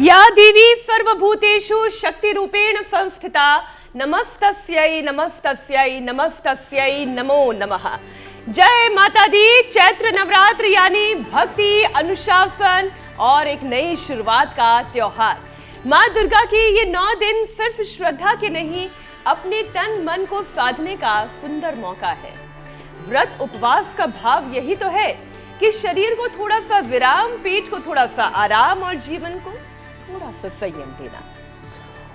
या देवी सर्वभूतेषु शक्तिरूपेण संस्थिता नमस्तस्यै नमस्तस्यै नमस्तस्यै नमो नमः। जय माता दी। चैत्र नवरात्र यानी भक्ति, अनुशासन और एक नई शुरुआत का त्योहार। माँ दुर्गा की ये 9 दिन सिर्फ श्रद्धा के नहीं, अपने तन मन को साधने का सुंदर मौका है। व्रत उपवास का भाव यही तो है कि शरीर को थोड़ा सा विराम, पेट को थोड़ा सा आराम और जीवन को थोड़ा सा संयम देना।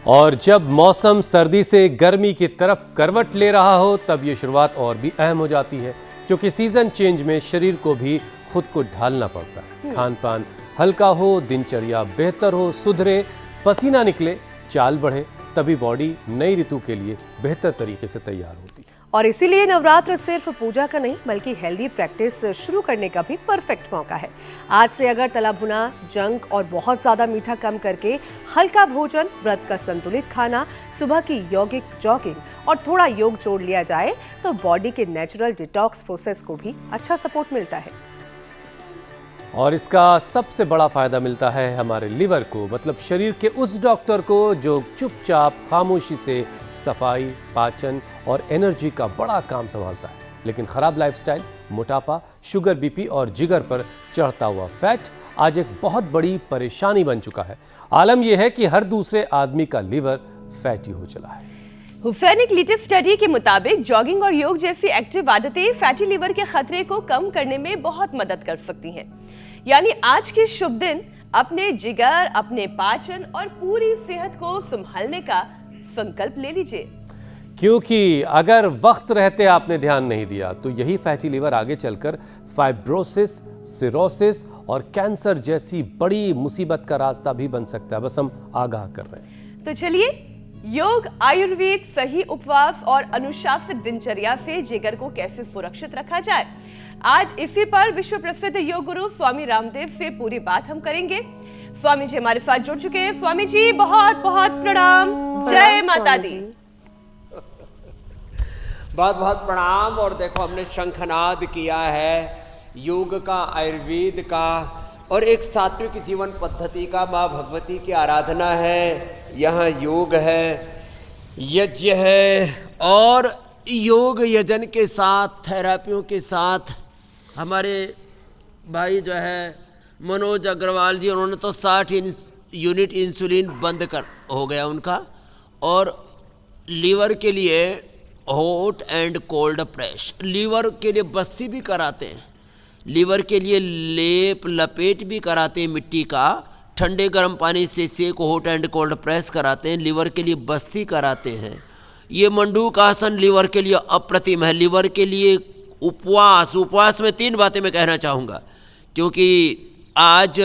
और जब मौसम सर्दी से गर्मी की तरफ करवट ले रहा हो तब ये शुरुआत और भी अहम हो जाती है, क्योंकि सीजन चेंज में शरीर को भी खुद को ढालना पड़ता है। खान पान हल्का हो, दिनचर्या बेहतर हो, सुधरे, पसीना निकले, चाल बढ़े, तभी बॉडी नई ऋतु के लिए बेहतर तरीके से तैयार होती है। और इसीलिए नवरात्र सिर्फ पूजा का नहीं बल्कि हेल्दी प्रैक्टिस शुरू करने का भी परफेक्ट मौका है। आज से अगर तला भुना, जंक और बहुत ज्यादा मीठा कम करके हल्का भोजन, व्रत का संतुलित खाना, सुबह की यौगिक जॉगिंग और थोड़ा योग जोड़ लिया जाए तो बॉडी के नेचुरल डिटॉक्स प्रोसेस को भी अच्छा सपोर्ट मिलता है। और इसका सबसे बड़ा फायदा मिलता है हमारे लिवर को, मतलब शरीर के उस डॉक्टर को जो चुपचाप खामोशी से सफाई, पाचन और एनर्जी का बड़ा काम संभालता है। लेकिन खराब लाइफस्टाइल, मोटापा, शुगर, बीपी और जिगर पर चढ़ता हुआ फैट आज एक बहुत बड़ी परेशानी बन चुका है। आलम यह है कि हर दूसरे आदमी का लिवर फैटी हो चला है। हुसैनिक लेटेस्ट स्टडी के मुताबिक जॉगिंग और योग जैसी एक्टिव आदतें फैटी लिवर के खतरे को कम करने में बहुत मदद कर सकती हैं। यानी आज के शुभ दिन अपने जिगर, अपने पाचन और पूरी सेहत को संभालने का संकल्प ले लीजिए, क्योंकि अगर वक्त रहते आपने ध्यान नहीं दिया तो यही फैटी लिवर आगे चलकर फाइब्रोसिस, सिरोसिस और कैंसर जैसी बड़ी मुसीबत का रास्ता भी बन सकता है। बस हम आगाह कर रहे हैं। तो चलिए, योग, आयुर्वेद, सही उपवास और अनुशासित दिनचर्या से जिगर को कैसे सुरक्षित रखा जाए, आज इसी पर विश्व प्रसिद्ध योग गुरु स्वामी रामदेव से पूरी बात हम करेंगे। स्वामी जी हमारे साथ जुड़ चुके हैं। स्वामी जी बहुत बहुत प्रणाम। जय माता दी। बहुत बहुत प्रणाम। और देखो, हमने शंखनाद किया है योग का, आयुर्वेद का और एक सात्विक जीवन पद्धति का। माँ भगवती की आराधना है, यहाँ योग है, यज्ञ है और योग यजन के साथ, थेरेपियों के साथ हमारे भाई जो है मनोज अग्रवाल जी, उन्होंने तो 60 यूनिट इंसुलिन बंद कर हो गया उनका। और लीवर के लिए hot and cold press, liver के लिए बस्ती भी कराते हैं, लीवर के लिए लेप लपेट भी कराते हैं मिट्टी का, ठंडे गर्म पानी से सेक, हॉट एंड कोल्ड प्रेस कराते हैं, लीवर के लिए बस्ती कराते हैं। ये मंडूक आसन लीवर के लिए अप्रतिम है। लीवर के लिए उपवास में 3 बातें मैं कहना चाहूँगा, क्योंकि आज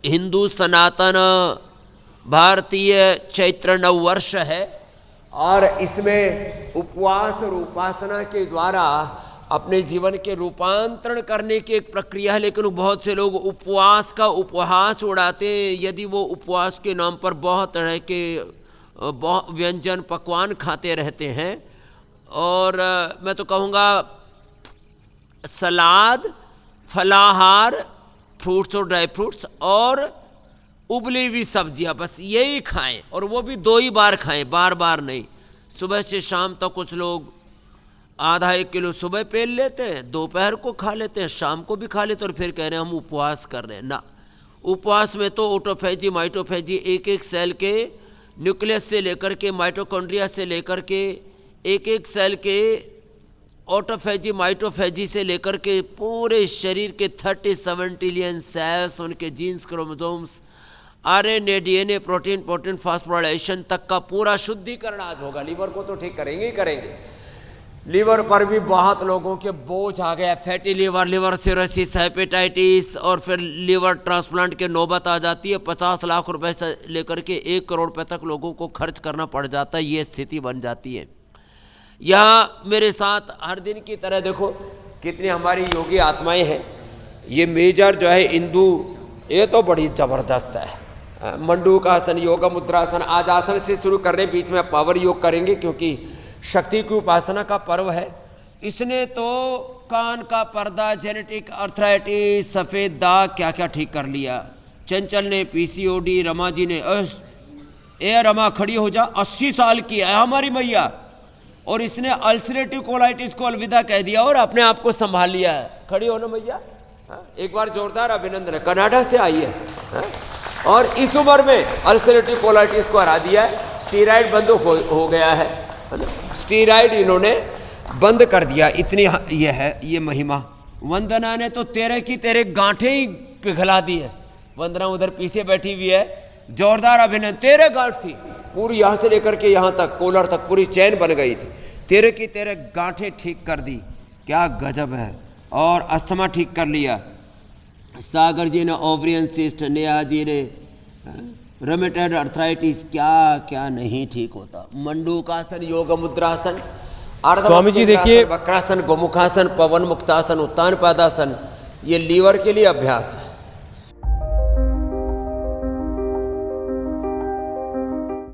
हिंदू सनातन भारतीय चैत्र नववर्ष है और इसमें उपवास और उपासना के द्वारा अपने जीवन के रूपांतरण करने की एक प्रक्रिया है। लेकिन बहुत से लोग उपवास का उपहास उड़ाते हैं। यदि वो उपवास के नाम पर बहुत तरह के व्यंजन पकवान खाते रहते हैं, और मैं तो कहूँगा सलाद, फलाहार, फ्रूट्स और ड्राई फ्रूट्स और उबली हुई सब्जियां, बस यही खाएं, और वो भी 2 ही बार खाएं, बार बार नहीं। सुबह से शाम तक कुछ लोग आधा 1 किलो सुबह पेल लेते हैं, दोपहर को खा लेते हैं, शाम को भी खा लेते हैं और फिर कह रहे हैं हम उपवास कर रहे हैं। ना, उपवास में तो ऑटोफेजी, माइटोफेजी, एक सेल के न्यूक्लियस से लेकर के, माइटोकॉन्ड्रिया से लेकर के, एक सेल के ऑटोफेजी, माइटोफेजी से लेकर के पूरे शरीर के 37 ट्रिलियन सेल्स, उनके genes, chromosomes, RNA, DNA, protein phosphorylation तक का पूरा शुद्धिकरण आज होगा। लीवर को तो ठीक करेंगे ही करेंगे। लीवर पर भी बहुत लोगों के बोझ आ गया, fatty liver, liver cirrhosis, hepatitis, और फिर लीवर ट्रांसप्लांट के नौबत आ जाती है। 50 लाख रुपए से लेकर के 1 करोड़ रुपए तक लोगों को खर्च करना पड़ जाता है। ये स्थिति बन जाती है। यहाँ मेरे साथ हर दिन की तरह देखो कितनी हमारी योगी आत्माएं हैं। ये मेजर जो है इंदु, ये तो बड़ी ज़बरदस्त है। मंडूक आसन, योगा मुद्रासन, आज आसन से शुरू कर रहे, बीच में पावर योग करेंगे क्योंकि शक्ति की उपासना का पर्व है। इसने तो कान का पर्दा, जेनेटिक अर्थराइटिस, सफ़ेद दाग, क्या क्या ठीक कर लिया। चंचल ने पीसीओडी, रमा जी ने ए रमा खड़ी हो जा, 80 साल की है हमारी मैया, और इसने अल्सरेटिव कोलाइटिस को अलविदा कह दिया और अपने आप को संभाल लिया है। खड़ी हो ना मैया, एक बार जोरदार अभिनंदन। कनाडा से आई है और इस उम्र में अल्सरेटिव कोलाइटिस को हरा दिया है। स्टीराइड बंद हो गया है ना, स्टीराइड इन्होंने बंद कर दिया। इतनी ये है ये महिमा। वंदना ने तो तेरे की तेरे गांठें ही पिघला दी है। वंदना उधर पीछे बैठी हुई है, जोरदार अभिनंदन। तेरे गांठ थी पूरी, यहाँ से लेकर के यहाँ तक कोलर तक पूरी चैन बन गई थी, तेरे की तेरे गांठें ठीक कर दी। क्या गजब है। और अस्थमा ठीक कर लिया। सागर जी ने ओवरियन सिस्ट, नेहा जी ने रोमेटॉइड अर्थराइटिस, क्या क्या नहीं ठीक होता। मंडूकासन, योग मुद्रासन, स्वामी जी देखिए, वक्रासन, गोमुखासन, पवन मुक्तासन, उत्तान पादासन, ये लीवर के लिए अभ्यास है।